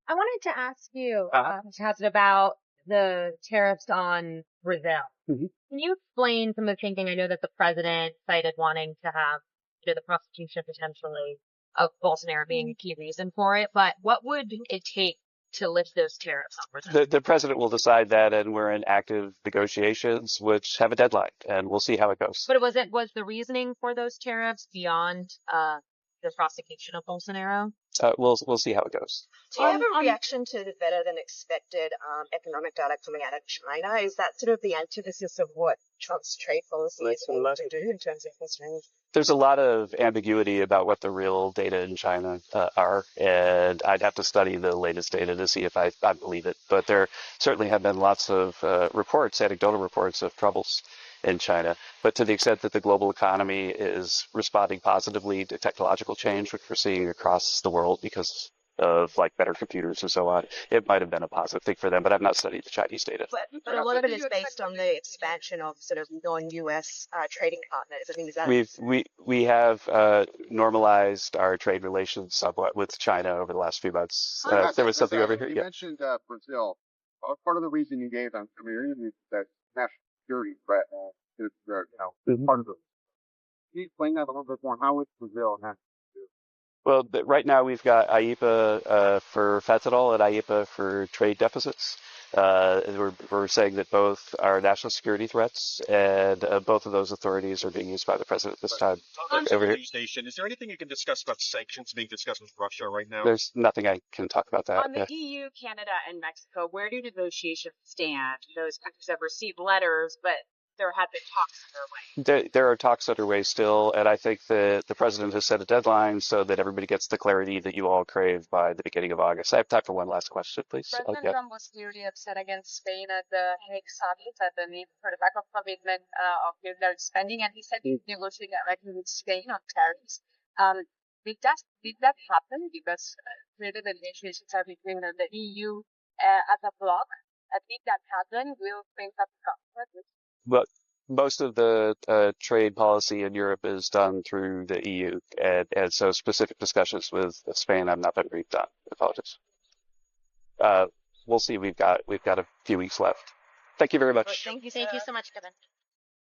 I wanted to ask you, Hassett, about the tariffs on Brazil. Mhm. Can you explain some of the thinking? I know that the president cited wanting to have, the prosecution potentially of Bolsonaro being a key reason for it, but what would it take to lift those tariffs on Brazil? The president will decide that, and we're in active negotiations, which have a deadline, and we'll see how it goes. But was the reasoning for those tariffs beyond the prosecution of Bolsonaro? We'll see how it goes. Do you have a reaction to the better than expected economic data coming out of China? Is that sort of the antithesis of what Trump's trade policy is going to do in terms of constraints? There's a lot of ambiguity about what the real data in China are, and I'd have to study the latest data to see if I believe it. But there certainly have been lots of reports, anecdotal reports of troubles in China. But to the extent that the global economy is responding positively to technological change, which we're seeing across the world because of like better computers and so on, it might have been a positive thing for them, but I've not studied the Chinese data. But a lot of it is based on the expansion of sort of non-US trading partners. I mean, is that we have normalized our trade relations somewhat with China over the last few months. There was something over here. You mentioned Brazil. Part of the reason you gave on is that national security threat is part of it. Can you explain that a little bit more? How is Brazil national? Well, right now we've got IEPA for fentanyl and IEPA for trade deficits. We're saying that both are national security threats, and both of those authorities are being used by the president this time. Over here. Station. Is there anything you can discuss about sanctions being discussed with Russia right now? There's nothing I can talk about that. On the EU, Canada, and Mexico, where do negotiations stand? Those countries have received letters, but there have been talks underway. There are talks underway still, and I think that the president has set a deadline so that everybody gets the clarity that you all crave by the beginning of August. I have time for one last question, please. President Trump was clearly upset against Spain at the Hague summit at the need for the lack of commitment of military spending, and he said he's negotiating directly with Spain on tariffs. Did that happen? Because clearly the negotiations are between the EU as a bloc. Did that happen? Will Spain have to come? But most of the trade policy in Europe is done through the EU, and so specific discussions with Spain have not been briefed on. Apologies. We'll see. We've got a few weeks left. Thank you very much. Thank you so much, Kevin.